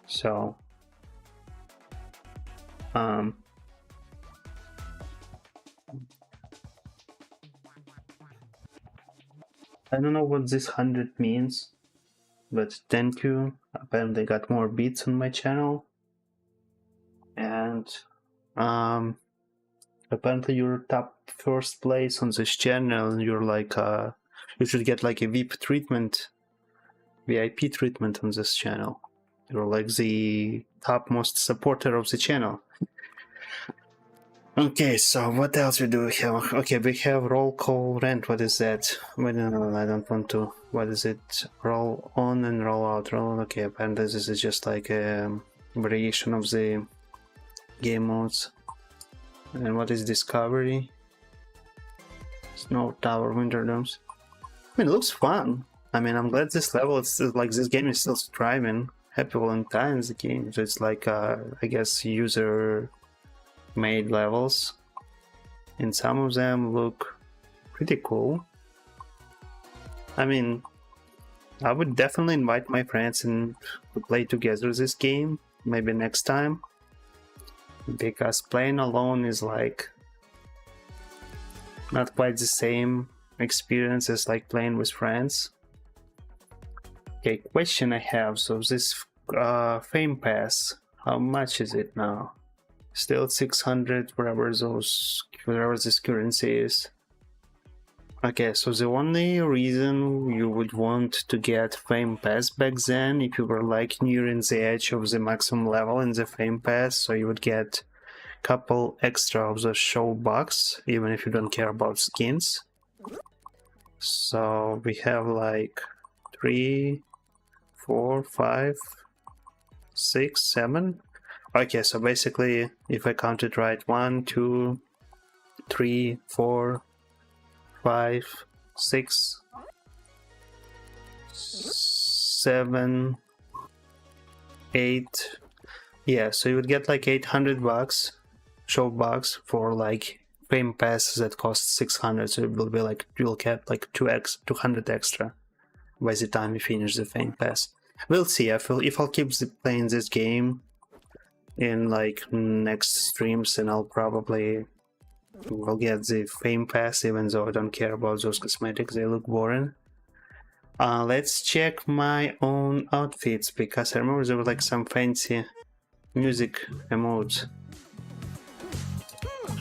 So, I don't know what this 100 means, but thank you. Apparently, I got more beats on my channel, and apparently you're top first place on this channel, and you're like you should get like a VIP treatment on this channel. You're like the topmost supporter of the channel. Okay, so what else we do here? Okay, we have roll call rent. What is that? Wait, no, I don't want to. What is it? Roll on and roll out. Roll. Okay, apparently this is just like a variation of the game modes. And what is discovery? Snow Tower, Winter Domes. I mean, it looks fun. I mean, I'm glad this level, it's like this game is still thriving. Happy Valentine's game. So it's like, I guess, user-made levels. And some of them look pretty cool. I mean, I would definitely invite my friends and play together this game. Maybe next time. Because playing alone is like not quite the same experience as like playing with friends. Okay, question I have. So this Fame Pass, how much is it now? Still 600, whatever this currency is. Okay, so the only reason you would want to get Fame Pass back then, if you were like nearing the edge of the maximum level in the Fame Pass, so you would get a couple extra of the show bucks, even if you don't care about skins. So we have like 3, 4, 5, 6, 7. Okay, so basically, if I count it right, 1, 2, 3, 4, 5, 6, 7, 8. Yeah, so you would get like 800 bucks, show bucks for like Fame Pass that costs 600. So it will be like you'll get like 200 extra by the time you finish the Fame Pass. We'll see. If I'll keep playing this game in like next streams, and I'll probably will get the Fame Pass, even though I don't care about those cosmetics, they look boring. Let's check my own outfits, because I remember there were like some fancy music emotes.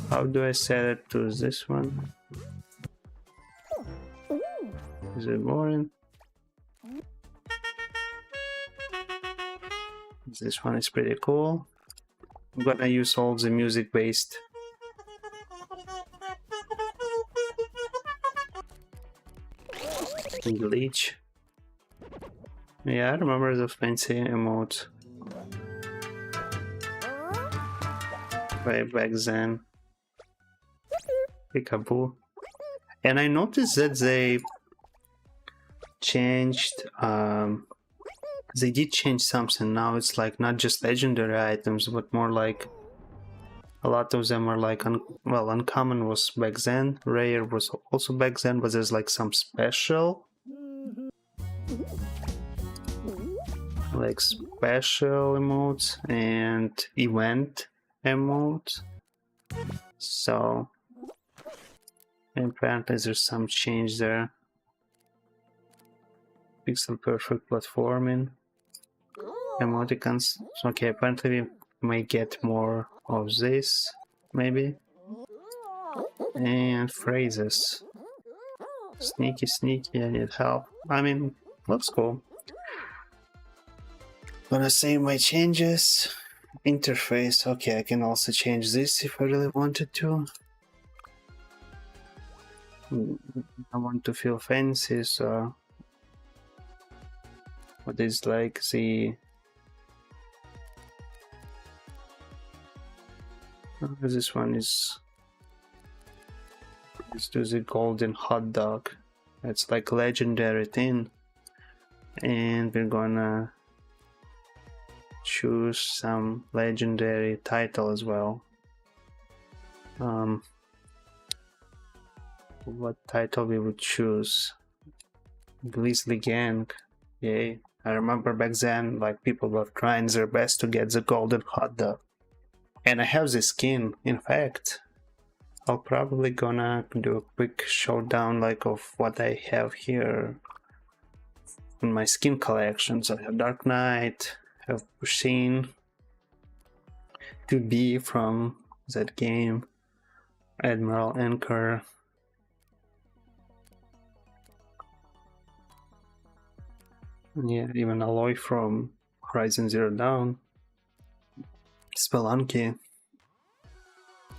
How do I set it to this one? Is it boring? This one is pretty cool. I'm gonna use all the music based. Glitch. Yeah, I remember the fancy emotes way back then. Peekaboo. And I noticed that they changed, they did change something. Now it's like not just legendary items, but more like a lot of them are like, well, uncommon was back then, rare was also back then, but there's like some special, like special emotes and event emotes. So apparently there's some change there. Pixel perfect platforming, emoticons. Okay, apparently we may get more of this, maybe. And phrases. Sneaky, sneaky, I need help. I mean, looks cool. Gonna save my changes. Interface. Okay, I can also change this if I really wanted to. I want to feel fancy, so what is like the this one is, let's do the golden hot dog. It's like legendary thing, and we're gonna choose some legendary title as well. what title we would choose. Grizzly Gang. Yay. I remember back then, like, people were trying their best to get the golden hot dog. And I have this skin, in fact. I'll probably gonna do a quick showdown, like, of what I have here in my skin collections. I have Dark Knight, I have Pusheen, 2B from that game, Admiral Anchor. Yeah, even Aloy from Horizon Zero Dawn, Spelunky.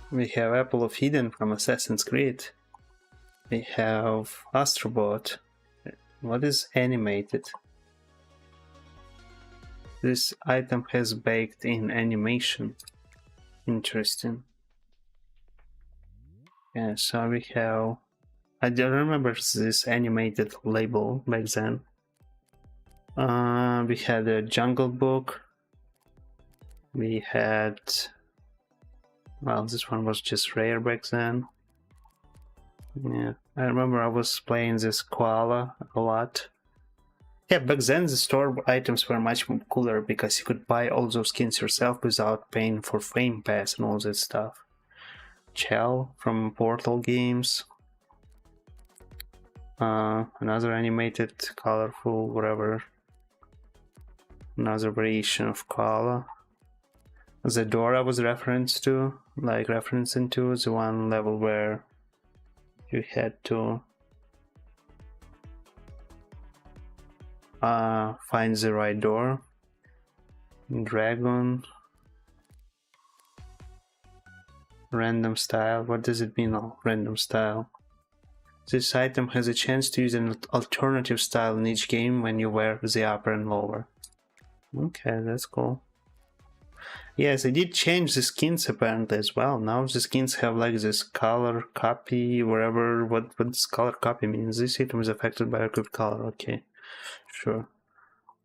We have Apple of Eden from Assassin's Creed. We have Astrobot. What is animated? This item has baked-in animation. Interesting. Yeah, so we have... I don't remember this animated label back then. We had a Jungle Book. We had... Well, this one was just rare back then. Yeah, I remember I was playing this koala a lot. Yeah, back then the store items were much cooler because you could buy all those skins yourself without paying for Fame Pass and all that stuff. Chell from Portal games. Another animated, colorful, whatever. Another variation of koala. The door I was referencing to the one level where you had to find the right door. Dragon. Random style. What does it mean, random style? This item has a chance to use an alternative style in each game when you wear the upper and lower. Okay, that's cool. Yes, they did change the skins apparently as well. Now the skins have like this color copy, whatever. What this color copy means? This item is affected by a good color. Okay, sure.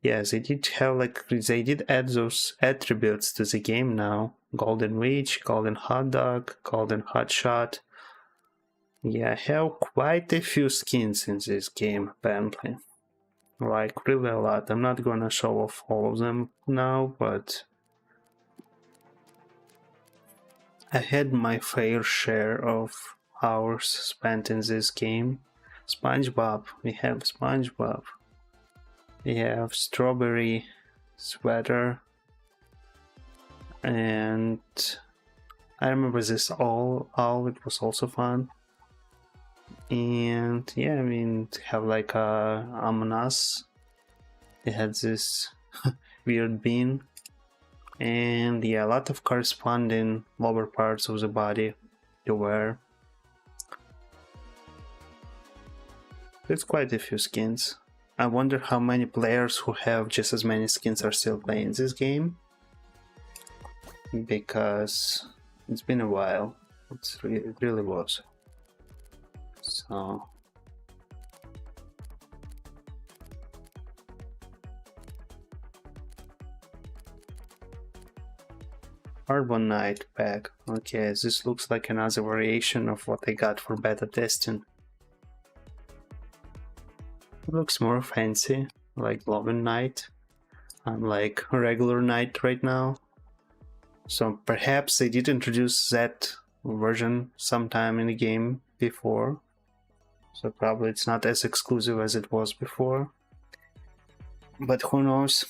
Yes, they did have like they did add those attributes to the game now. Golden Witch, Golden Hot Dog, Golden Hot Shot. Yeah, I have quite a few skins in this game apparently. Like really a lot. I'm not gonna show off all of them now, but I had my fair share of hours spent in this game. SpongeBob, we have SpongeBob. We have Strawberry Sweater. And I remember this all it was also fun. And yeah, I mean, have like Among Us. They had this weird bean. And yeah, a lot of corresponding lower parts of the body to wear. There's quite a few skins. I wonder how many players who have just as many skins are still playing this game. Because it's been a while. It really was. So... Carbon Knight pack. Okay, this looks like another variation of what I got for beta testing. It looks more fancy, like Glowing Knight. I'm like a regular Knight right now. So perhaps they did introduce that version sometime in the game before. So probably it's not as exclusive as it was before. But who knows?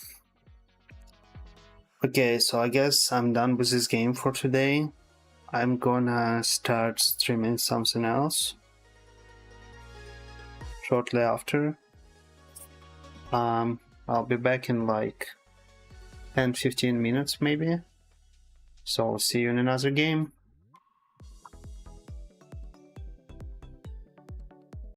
Okay, so I guess I'm done with this game for today. I'm gonna start streaming something else shortly after. I'll be back in like 10-15 minutes maybe. So I'll see you in another game.